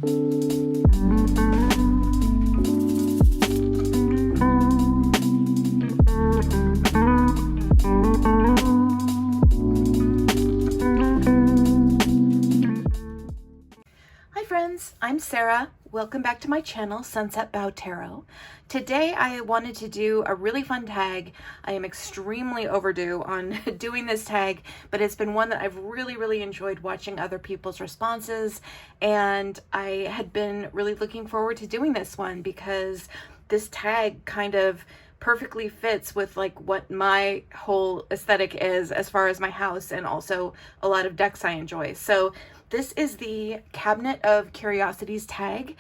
I'm Sarah. Welcome back to my channel, Sunset Bow Tarot. Today I wanted to do a really fun tag. I am extremely overdue on doing this tag, but it's been one that I've really enjoyed watching other people's responses, and I had been really looking forward to doing this one because this tag kind of perfectly fits with like what my whole aesthetic is as far as my house and also a lot of decks I enjoy. So this is the Cabinet of Curiosities tag.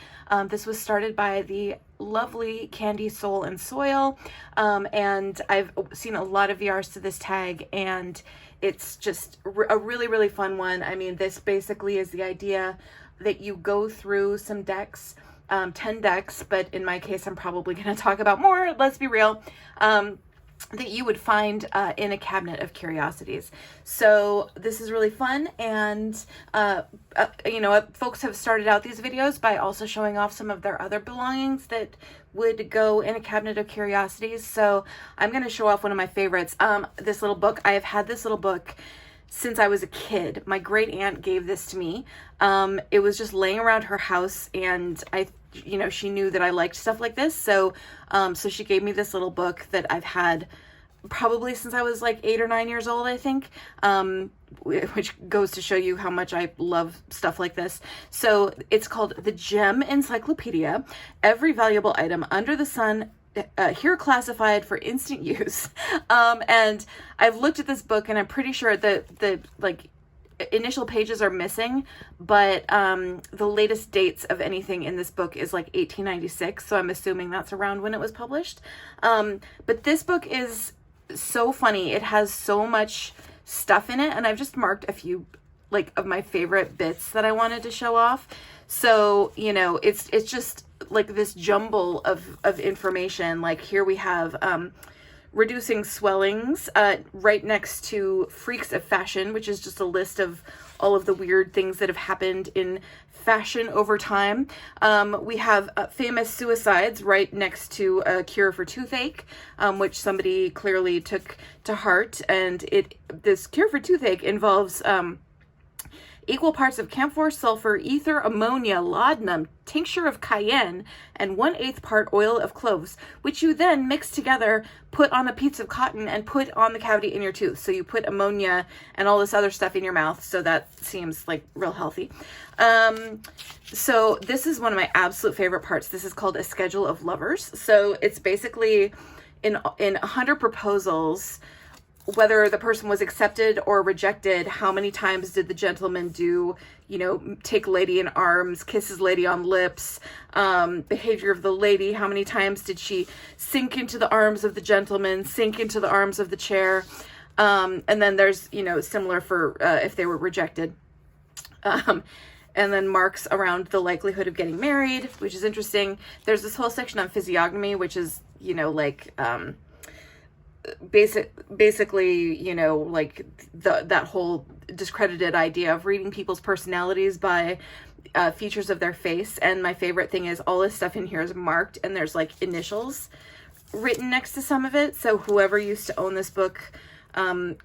This was started by the lovely Candy Soul and Soil, and I've seen a lot of VRs to this tag, and it's just a really fun one. I mean, this basically is the idea that you go through some decks, 10 decks, but in my case, I'm probably going to talk about more, let's be real, that you would find in a Cabinet of Curiosities. So this is really fun, and you know, folks have started out these videos by also showing off some of their other belongings that would go in a Cabinet of Curiosities. So I'm going to show off one of my favorites, this little book. I have had this little book since I was a kid. My great aunt gave this to me. It was just laying around her house, and you know, she knew that I liked stuff like this. So, so she gave me this little book that I've had probably since I was like 8 or 9 years old, I think, which goes to show you how much I love stuff like this. So it's called The Gem Encyclopedia, Every Valuable Item Under the Sun, here classified for instant use. And I've looked at this book, and I'm pretty sure that the like initial pages are missing, but the latest dates of anything in this book is like 1896, so I'm assuming that's around when it was published. But this book is so funny. It has so much stuff in it, and I've just marked a few like of my favorite bits that I wanted to show off. So, you know, it's just like this jumble of information. Like here we have reducing swellings, right next to freaks of fashion, which is just a list of all of the weird things that have happened in fashion over time. We have famous suicides right next to a cure for toothache, which somebody clearly took to heart. And this cure for toothache involves equal parts of camphor, sulfur, ether, ammonia, laudanum, tincture of cayenne, and 1/8 part oil of cloves, which you then mix together, put on a piece of cotton, and put on the cavity in your tooth. So you put ammonia and all this other stuff in your mouth, so that seems like real healthy. So this is one of my absolute favorite parts. This is called A Schedule of Lovers. So it's basically in 100 proposals, whether the person was accepted or rejected, how many times did the gentleman do, you know, take lady in arms, kisses lady on lips, behavior of the lady, how many times did she sink into the arms of the gentleman, sink into the arms of the chair, and then there's, you know, similar for if they were rejected. And then marks around the likelihood of getting married, which is interesting. There's this whole section on physiognomy, which is, you know, like, basically, you know, like that whole discredited idea of reading people's personalities by features of their face. And my favorite thing is all this stuff in here is marked, and there's like initials written next to some of it. So whoever used to own this book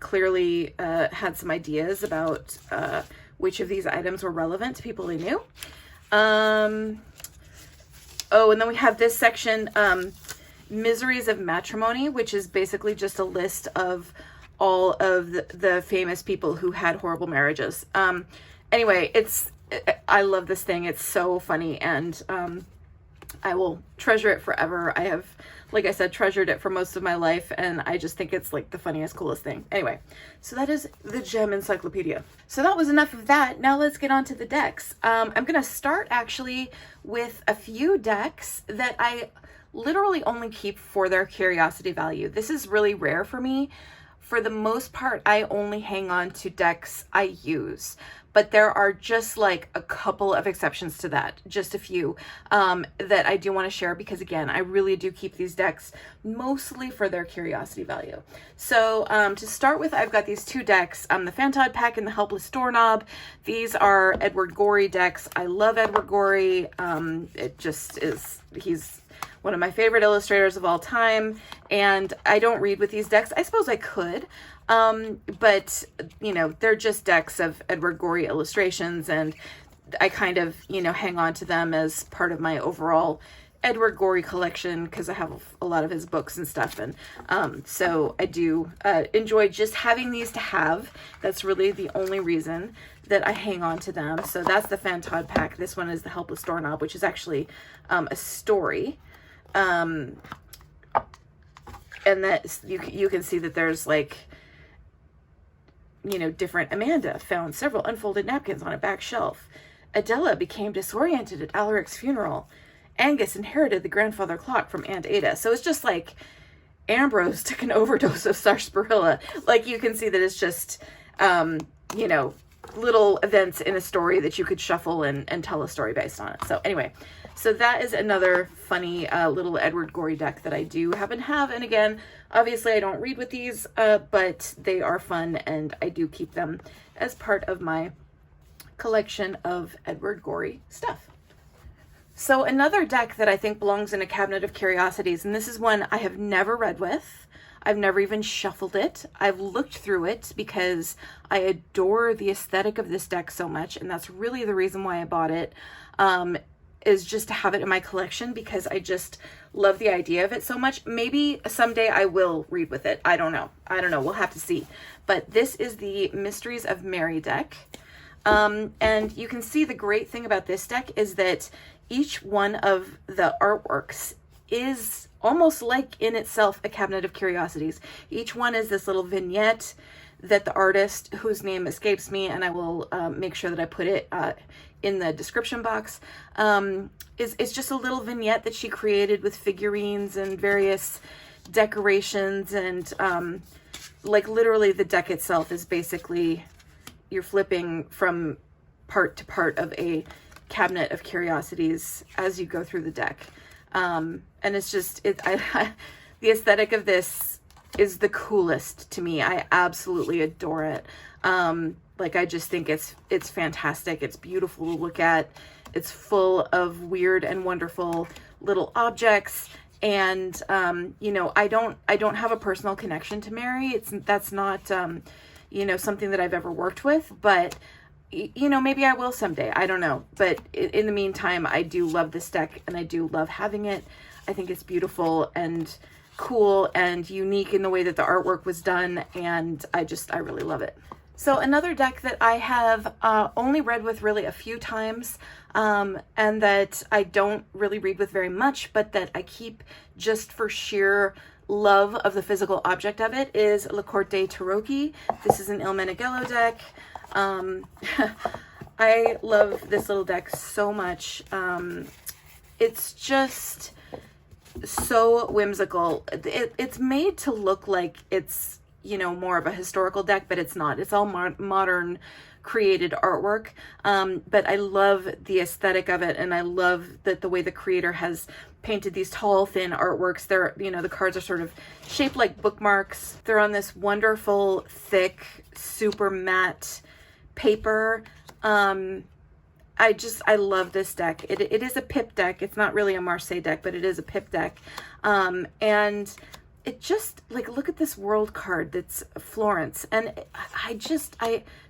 clearly had some ideas about which of these items were relevant to people they knew. Oh, and then we have this section, Miseries of Matrimony, which is basically just a list of all of the famous people who had horrible marriages. Anyway, I love this thing. It's so funny, and I will treasure it forever. I have, like I said, treasured it for most of my life, and I just think it's like the funniest, coolest thing. Anyway, so that is the Gem Encyclopedia. So that was enough of that. Now let's get on to the decks. I'm going to start actually with a few decks that I literally only keep for their curiosity value. This is really rare for me. for the most part, I only hang on to decks I use. But there are just like a couple of exceptions to that, just a few, that I do want to share because, again, I really do keep these decks mostly for their curiosity value. So to start with, I've got these two decks, the Fantod pack and the Helpless Doorknob. These are Edward Gorey decks. I love Edward Gorey. It just is, he's one of my favorite illustrators of all time, and I don't read with these decks. I suppose I could, but, you know, they're just decks of Edward Gorey illustrations, and I kind of, you know, hang on to them as part of my overall Edward Gorey collection because I have a lot of his books and stuff, and so I do enjoy just having these to have. That's really the only reason that I hang on to them. So that's the Fantod pack. This one is the Helpless Doorknob, which is actually a story. And that you can see that there's, like, you know, different. Amanda found several unfolded napkins on a back shelf. Adela became disoriented at Alaric's funeral. Angus inherited the grandfather clock from Aunt Ada. So it's just like Ambrose took an overdose of sarsaparilla. Like, you can see that it's just, you know, little events in a story that you could shuffle and tell a story based on it. So anyway, so that is another funny little Edward Gorey deck that I do happen to have. And again, obviously I don't read with these, but they are fun and I do keep them as part of my collection of Edward Gorey stuff. So another deck that I think belongs in a cabinet of curiosities, and this is one I have never read with. I've never even shuffled it. I've looked through it because I adore the aesthetic of this deck so much, and that's really the reason why I bought it, is just to have it in my collection because I just love the idea of it so much. Maybe someday I will read with it. I don't know. We'll have to see. But this is the Mysteries of Mary deck. And you can see the great thing about this deck is that each one of the artworks is almost like in itself a cabinet of curiosities. Each one is this little vignette that the artist, whose name escapes me, and I will make sure that I put it in the description box, is just a little vignette that she created with figurines and various decorations, and like literally the deck itself is basically, you're flipping from part to part of a cabinet of curiosities as you go through the deck. And it's just, the aesthetic of this is the coolest to me. I absolutely adore it. Like, I just think it's fantastic. It's beautiful to look at. It's full of weird and wonderful little objects. And, you know, I don't have a personal connection to Mary. That's not, you know, something that I've ever worked with, but, you know, maybe I will someday. I don't know. But in the meantime, I do love this deck and I do love having it. I think it's beautiful and cool and unique in the way that the artwork was done. And I really love it. So another deck that I have only read with really a few times, and that I don't really read with very much, but that I keep just for sheer love of the physical object of it, is La Corte Tarocchi. This is an Il Meneghello deck. I love this little deck so much. It's just so whimsical. It's made to look like it's, you know, more of a historical deck, but it's not. It's all modern created artwork. But I love the aesthetic of it, and I love that the way the creator has painted these tall, thin artworks. They're, you know, the cards are sort of shaped like bookmarks. They're on this wonderful, thick, super matte paper. I love this deck. It is a pip deck. It's not really a Marseille deck, but it is a pip deck. And it just, like, look at this world card that's Florence. And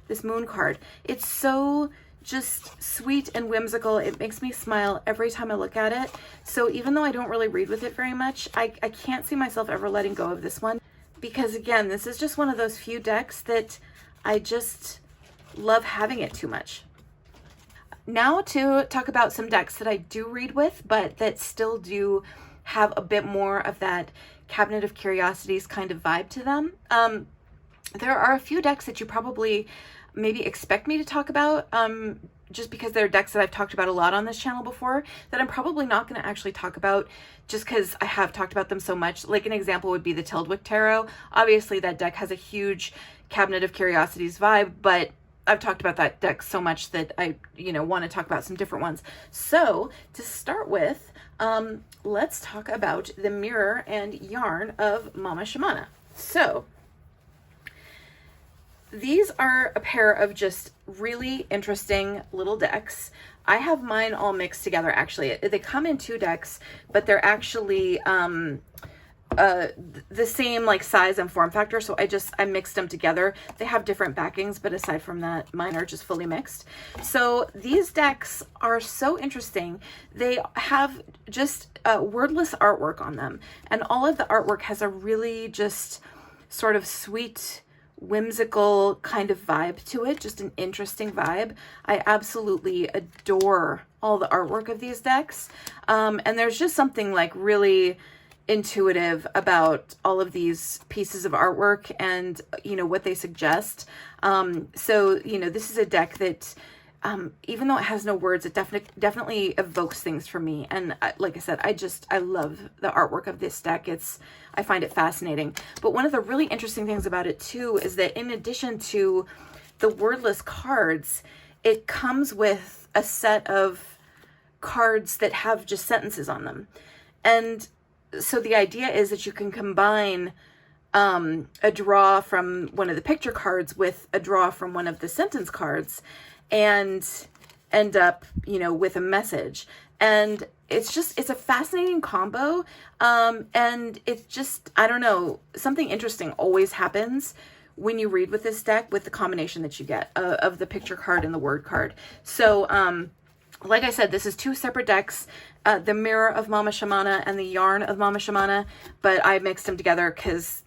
this moon card, it's so just sweet and whimsical. It makes me smile every time I look at it. So even though I don't really read with it very much, I can't see myself ever letting go of this one. Because again, this is just one of those few decks that I just love having it too much. Now to talk about some decks that I do read with, but that still do have a bit more of that cabinet of curiosities kind of vibe to them. There are a few decks that you probably maybe expect me to talk about just because they're decks that I've talked about a lot on this channel before that I'm probably not going to actually talk about just because I have talked about them so much. Like an example would be the Tildwick Tarot. Obviously that deck has a huge Cabinet of Curiosities vibe, but I've talked about that deck so much that I, want to talk about some different ones. So to start with, let's talk about the Mirror and Yarn of Mama Shamana. So these are a pair of just really interesting little decks. I have mine all mixed together, actually. They come in 2 decks, but they're actually the same like size and form factor, so I mixed them together. They have different backings, but aside from that, mine are just fully mixed. So these decks are so interesting. They have just wordless artwork on them, and all of the artwork has a really just sort of sweet, whimsical kind of vibe to it, just an interesting vibe. I absolutely adore all the artwork of these decks, and there's just something like really intuitive about all of these pieces of artwork and what they suggest. So this is a deck that even though it has no words, it definitely evokes things for me. And like I said, I love the artwork of this deck. I find it fascinating. But one of the really interesting things about it too is that in addition to the wordless cards, it comes with a set of cards that have just sentences on them. And so the idea is that you can combine a draw from one of the picture cards with a draw from one of the sentence cards and end up, with a message. And it's a fascinating combo. And it's just, I don't know, something interesting always happens when you read with this deck with the combination that you get of the picture card and the word card. So, like I said, this is 2 separate decks, the Mirror of Mama Shamana and the Yarn of Mama Shamana, but I mixed them together because,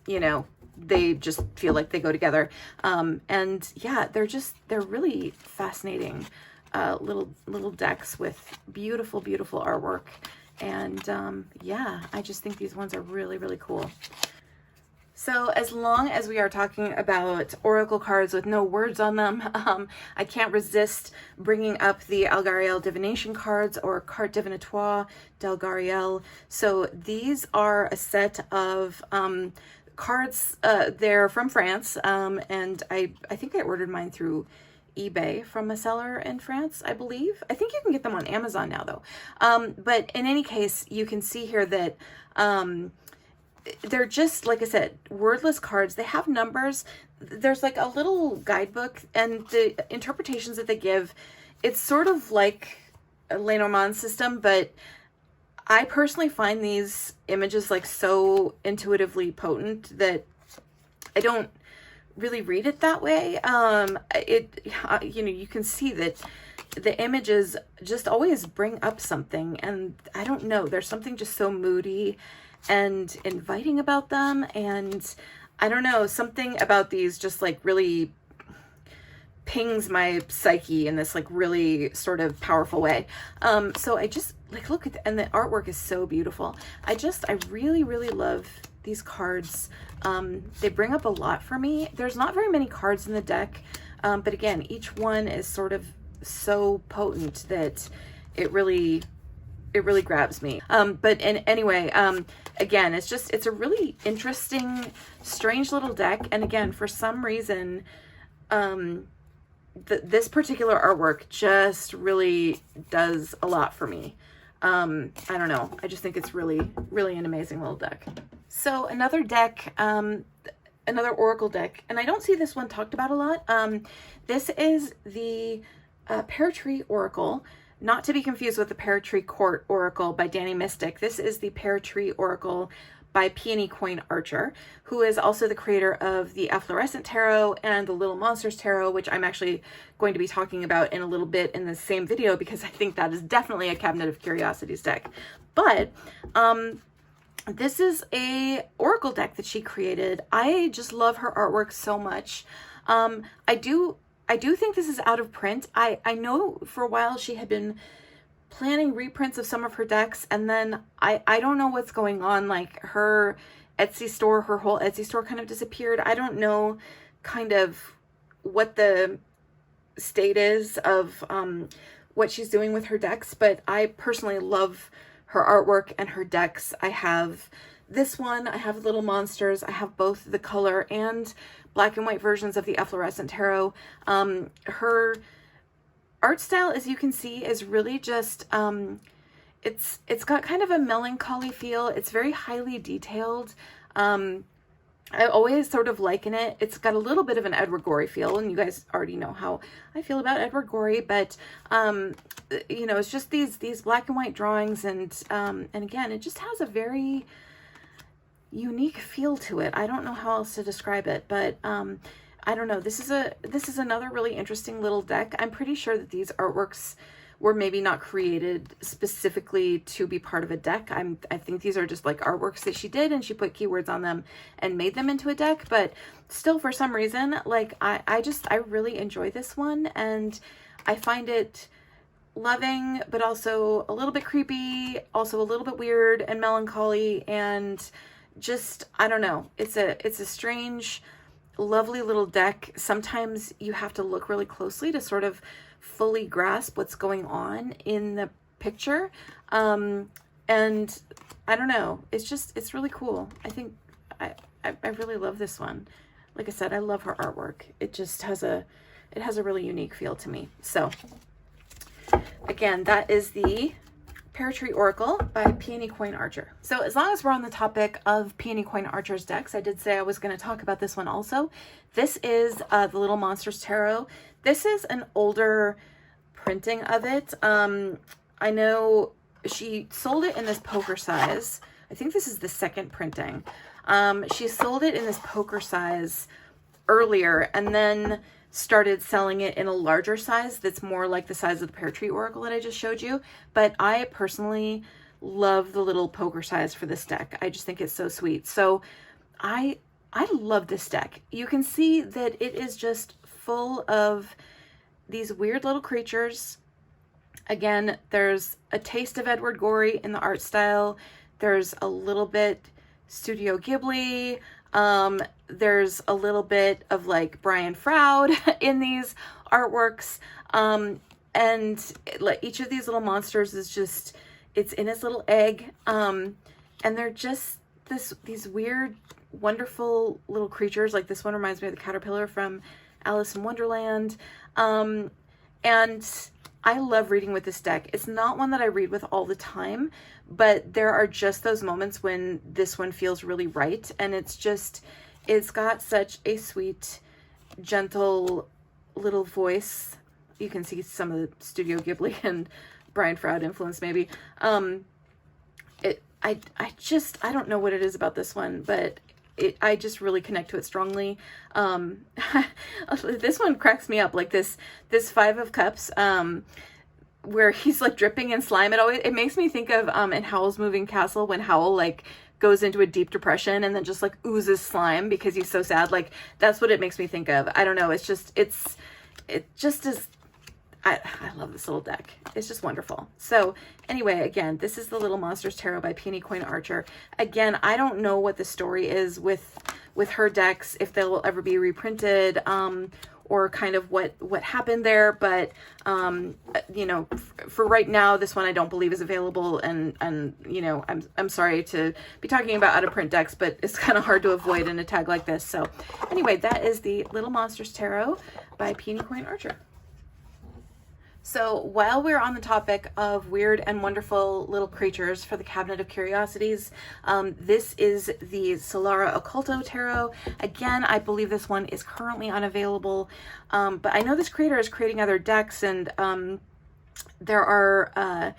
they just feel like they go together. And yeah, they're really fascinating little decks with beautiful, beautiful artwork. And yeah, I just think these ones are really, really cool. So as long as we are talking about oracle cards with no words on them, I can't resist bringing up the Algariel divination cards, or Carte Divinatoire d'Algariel. So these are a set of cards. They're from France, and I think I ordered mine through eBay from a seller in France, I believe. I think you can get them on Amazon now though. But in any case, you can see here that they're just, like I said, wordless cards. They have numbers. There's like a little guidebook, and the interpretations that they give, it's sort of like a Lenormand system, but I personally find these images like so intuitively potent that I don't really read it that way. You can see that the images just always bring up something, and I don't know, there's something just so moody and inviting about them. And I don't know, something about these just like really pings my psyche in this like really sort of powerful way. So I just like look at and the artwork is so beautiful. I really, really love these cards. They bring up a lot for me. There's not very many cards in the deck, but again, each one is sort of so potent that it really grabs me. Anyway, again, it's a really interesting, strange little deck. And again, for some reason, this particular artwork just really does a lot for me. I don't know. I just think it's really, really an amazing little deck. So another deck, another oracle deck, and I don't see this one talked about a lot. This is the Pear Tree Oracle, not to be confused with the Pear Tree Court Oracle by Danny Mystic. This is the Pear Tree Oracle by Peony Coin Archer, who is also the creator of the Efflorescent Tarot and the Little Monsters Tarot, which I'm actually going to be talking about in a little bit in the same video, because I think that is definitely a Cabinet of Curiosities deck. But this is a oracle deck that she created. I just love her artwork so much. I do think this is out of print. I know for a while she had been planning reprints of some of her decks, and then I don't know what's going on. Like her Etsy store, her whole Etsy store kind of disappeared. I don't know kind of what the state is of what she's doing with her decks, but I personally love her artwork and her decks. I have this one, I have Little Monsters, I have both the color and black and white versions of the Efflorescent Tarot. Her art style, as you can see, is really just, it's got kind of a melancholy feel. It's very highly detailed. I always sort of liken it. It's got a little bit of an Edward Gorey feel, and you guys already know how I feel about Edward Gorey, but, you know, it's just these black and white drawings, and again, it just has a very unique feel to it. I don't know how else to describe it, but, I don't know. This is another really interesting little deck. I'm pretty sure that these artworks were maybe not created specifically to be part of a deck. I think these are just like artworks that she did, and she put keywords on them and made them into a deck, but still, for some reason, like I really enjoy this one, and I find it loving, but also a little bit creepy, also a little bit weird and melancholy, and just, I don't know. It's a strange, lovely little deck. Sometimes you have to look really closely to sort of fully grasp what's going on in the picture. And I don't know, it's really cool. I think I really love this one. Like I said, I love her artwork. It just has a really unique feel to me. So again, that is the Pear Tree Oracle by Peony Coin Archer. So as long as we're on the topic of Peony Coin Archer's decks, I did say I was going to talk about this one also. This is the Little Monsters Tarot. This is an older printing of it. I know she sold it in this poker size. I think this is the second printing. She sold it in this poker size earlier, and then started selling it in a larger size that's more like the size of the Pear Tree Oracle that I just showed you. But I personally love the little poker size for this deck. I just think it's so sweet. So I love this deck. You can see that it is just full of these weird little creatures. Again, there's a taste of Edward Gorey in the art style. There's a little bit Studio Ghibli. There's a little bit of like Brian Froud in these artworks. And each of these little monsters is just, it's in its little egg. And they're just these weird, wonderful little creatures. Like this one reminds me of the caterpillar from Alice in Wonderland. And I love reading with this deck. It's not one that I read with all the time, but there are just those moments when this one feels really right. And it's got such a sweet, gentle little voice. You can see some of the Studio Ghibli and Brian Froud influence maybe. I don't know what it is about this one, but I just really connect to it strongly. This one cracks me up, like this Five of Cups, where he's like dripping in slime. It makes me think of in Howl's Moving Castle, when Howl like goes into a deep depression and then just like oozes slime because he's so sad. Like that's what it makes me think of. I don't know. It just is. I love this little deck. It's just wonderful. So anyway, again, this is the Little Monsters Tarot by Peony Coin Archer. Again, I don't know what the story is with her decks, if they will ever be reprinted, or kind of what happened there. But, you know, for right now, this one I don't believe is available. And you know, I'm sorry to be talking about out of print decks, but it's kind of hard to avoid in a tag like this. So anyway, that is the Little Monsters Tarot by Peony Coin Archer. So while we're on the topic of weird and wonderful little creatures for the Cabinet of Curiosities, this is the Solara Occulto Tarot. Again, I believe this one is currently unavailable, but I know this creator is creating other decks, and there are,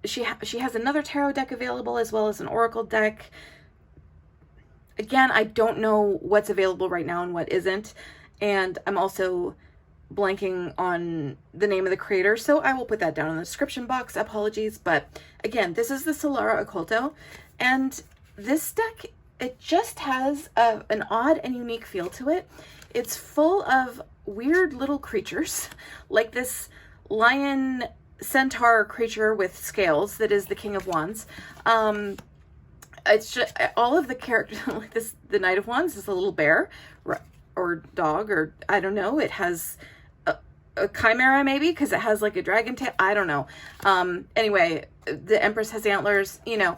she has another tarot deck available as well as an oracle deck. Again, I don't know what's available right now and what isn't, and I'm also blanking on the name of the creator, so I will put that down in the description box. Apologies. But again, this is the Solara Occulto, and this deck, it just has an odd and unique feel to it. It's full of weird little creatures, like this lion centaur creature with scales that is the King of Wands. It's just all of the characters, like this, the Knight of Wands is a little bear or dog, or I don't know. It has a chimera maybe, because it has like a dragon tail. I don't know. Anyway, the Empress has antlers. You know,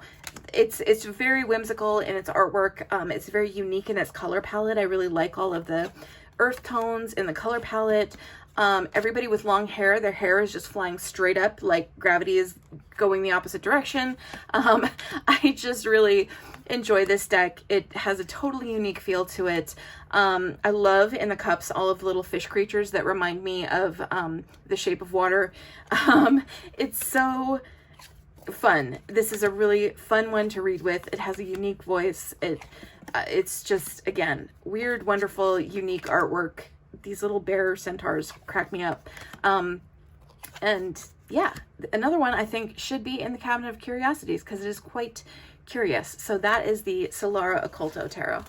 it's very whimsical in its artwork. It's very unique in its color palette. I really like all of the earth tones in the color palette. Everybody with long hair, their hair is just flying straight up, like gravity is going the opposite direction. I just really enjoy this deck. It has a totally unique feel to it. I love in the cups all of the little fish creatures that remind me of the Shape of Water. It's so fun. This is a really fun one to read with. It has a unique voice. It's just, again, weird, wonderful, unique artwork. These little bear centaurs crack me up. And yeah, another one I think should be in the Cabinet of Curiosities because it is quite curious. So that is the Solara Occulto Tarot.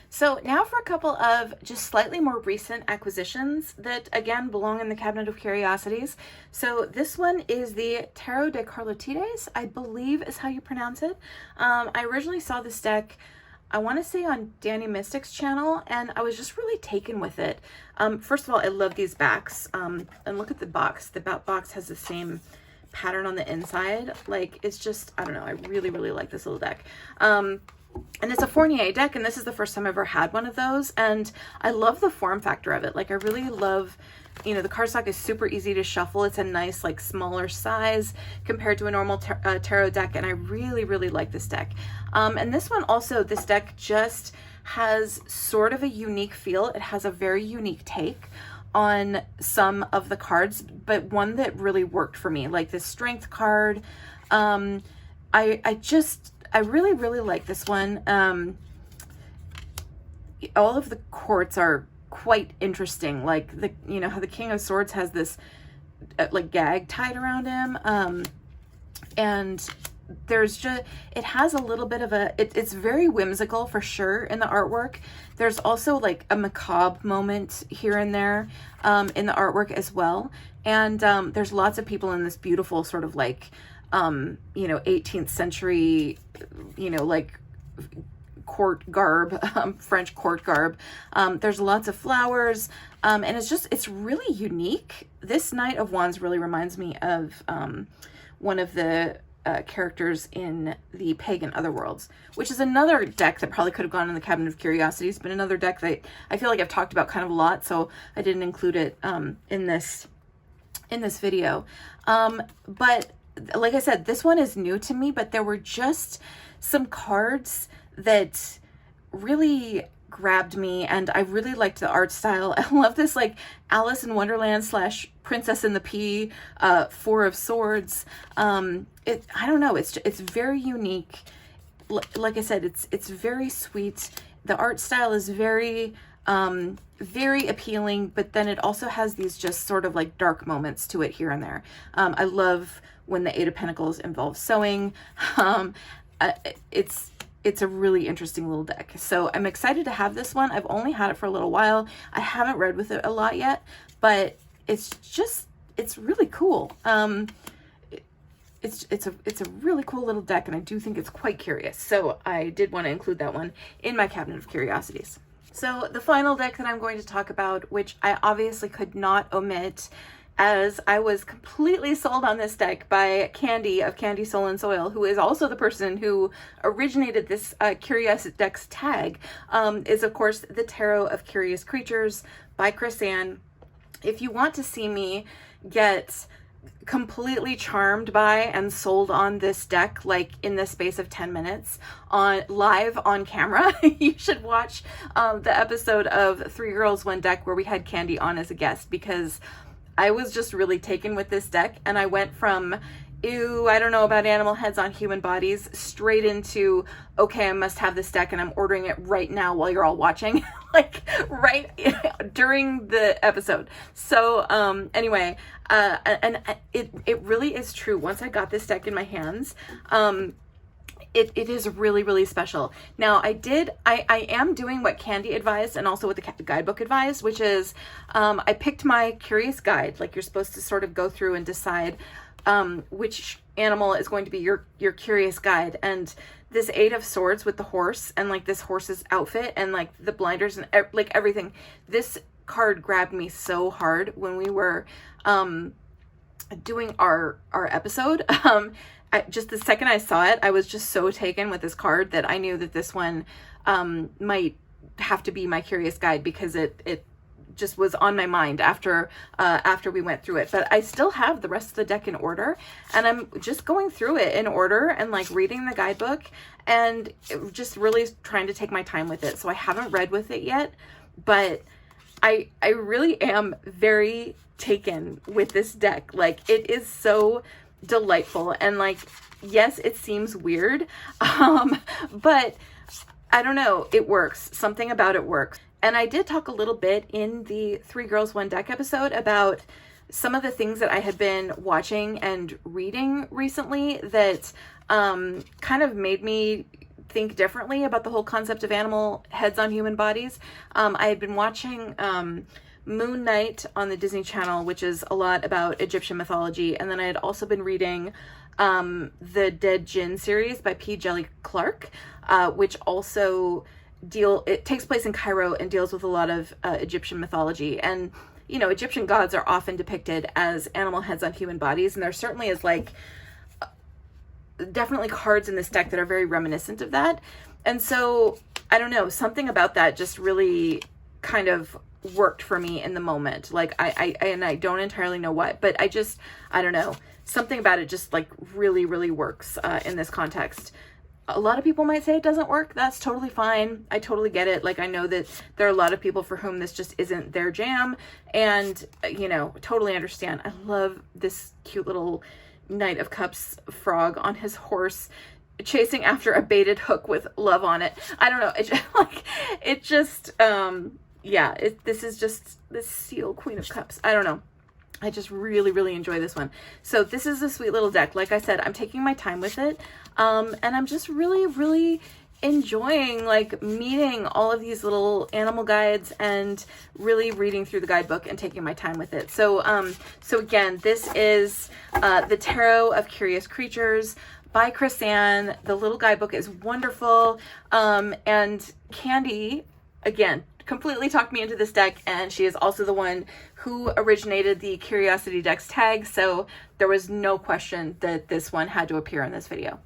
So now for a couple of just slightly more recent acquisitions that again belong in the Cabinet of Curiosities. So this one is the Tarot de Carlotydes, I believe is how you pronounce it. I originally saw this deck, I want to say on Danny Mystic's channel, and I was just really taken with it. First of all, I love these backs. And look at the box. The box has the same pattern on the inside. Like, it's just, I don't know, I really, really like this little deck. And it's a Fournier deck, and this is the first time I've ever had one of those, and I love the form factor of it. Like, I really love, you know, the cardstock is super easy to shuffle. It's a nice, like, smaller size compared to a normal tarot deck, and I really, really like this deck. And this one also, this deck just has sort of a unique feel. It has a very unique take on some of the cards, but one that really worked for me, like this strength card. I really, really like this one. All of the courts are quite interesting. Like the, you know, how the King of Swords has this like gag tied around him. And there's just, it has a little bit of a, it's very whimsical for sure in the artwork. There's also like a macabre moment here and there in the artwork as well. And there's lots of people in this beautiful sort of like, you know, 18th century, you know, like court garb, French court garb. There's lots of flowers, and it's really unique. This Knight of Wands really reminds me of one of the characters in the Pagan Otherworlds, which is another deck that probably could have gone in the Cabinet of Curiosities, but another deck that I feel like I've talked about kind of a lot, so I didn't include it in this video. But like I said, this one is new to me, but there were just some cards that really grabbed me, and I really liked the art style. I love this like Alice in Wonderland / Princess and the Pea, Four of Swords. I don't know, it's very unique. Like I said, it's very sweet. The art style is very appealing, but then it also has these just sort of like dark moments to it here and there. I love when the Eight of Pentacles involves sewing. It's a really interesting little deck. So I'm excited to have this one. I've only had it for a little while. I haven't read with it a lot yet, but it's really cool. It's a really cool little deck, and I do think it's quite curious. So I did want to include that one in my Cabinet of Curiosities. So the final deck that I'm going to talk about, which I obviously could not omit, as I was completely sold on this deck by Candy of Candy Soul and Soil, who is also the person who originated this Curious Decks tag, is of course the Tarot of Curious Creatures by Chris-Anne. If you want to see me get completely charmed by and sold on this deck, like in the space of 10 minutes live on camera, you should watch the episode of 3 Girls 1 Deck where we had Candy on as a guest, because I was just really taken with this deck, and I went from, ew, I don't know about animal heads on human bodies, straight into, okay, I must have this deck and I'm ordering it right now while you're all watching, like right during the episode. So anyway, and it really is true. Once I got this deck in my hands, it is really, really special. Now I am doing what Candy advised and also what the guidebook advised, which is I picked my curious guide. Like, you're supposed to sort of go through and decide which animal is going to be your curious guide. And this Eight of Swords with the horse and like this horse's outfit and like the blinders and like everything, this card grabbed me so hard when we were doing our episode. Just the second I saw it, I was just so taken with this card that I knew that this one might have to be my Curious Guide, because it just was on my mind after we went through it. But I still have the rest of the deck in order, and I'm just going through it in order and like reading the guidebook and just really trying to take my time with it. So I haven't read with it yet, but I really am very taken with this deck. Like, it is so delightful, and like, yes, it seems weird, but I don't know, it works. Something about it works. And I did talk a little bit in the 3 Girls 1 Deck episode about some of the things that I had been watching and reading recently that kind of made me think differently about the whole concept of animal heads on human bodies. I had been watching Moon Knight on the Disney Channel, which is a lot about Egyptian mythology. And then I had also been reading the Dead Djinn series by P. Djeli Clark, which also it takes place in Cairo and deals with a lot of Egyptian mythology. And, you know, Egyptian gods are often depicted as animal heads on human bodies. And there certainly is like definitely cards in this deck that are very reminiscent of that. And so, I don't know, something about that just really kind of worked for me in the moment. Like, I don't entirely know what, but I don't know, something about it just like really, really works in this context. A lot of people might say it doesn't work. That's totally fine. I totally get it. Like, I know that there are a lot of people for whom this just isn't their jam, and, you know, totally understand. I love this cute little Knight of Cups frog on his horse chasing after a baited hook with love on it. I don't know. This is just this seal Queen of Cups. I don't know. I just really, really enjoy this one. So this is a sweet little deck. Like I said, I'm taking my time with it. And I'm just really, really enjoying like meeting all of these little animal guides and really reading through the guidebook and taking my time with it. So, so again, this is the Tarot of Curious Creatures by Chris-Anne. The little guidebook is wonderful. And Candy, again, completely talked me into this deck, and she is also the one who originated the Curiosity Decks tag, so there was no question that this one had to appear in this video.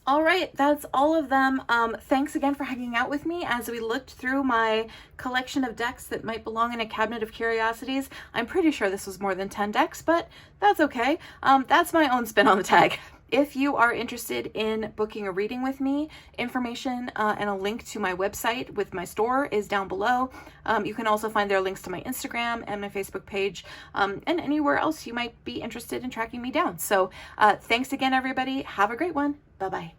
All right, that's all of them. Thanks again for hanging out with me as we looked through my collection of decks that might belong in a cabinet of curiosities. I'm pretty sure this was more than 10 decks, but that's okay. That's my own spin on the tag. If you are interested in booking a reading with me, information and a link to my website with my store is down below. You can also find there links to my Instagram and my Facebook page, and anywhere else you might be interested in tracking me down. So thanks again, everybody. Have a great one. Bye-bye.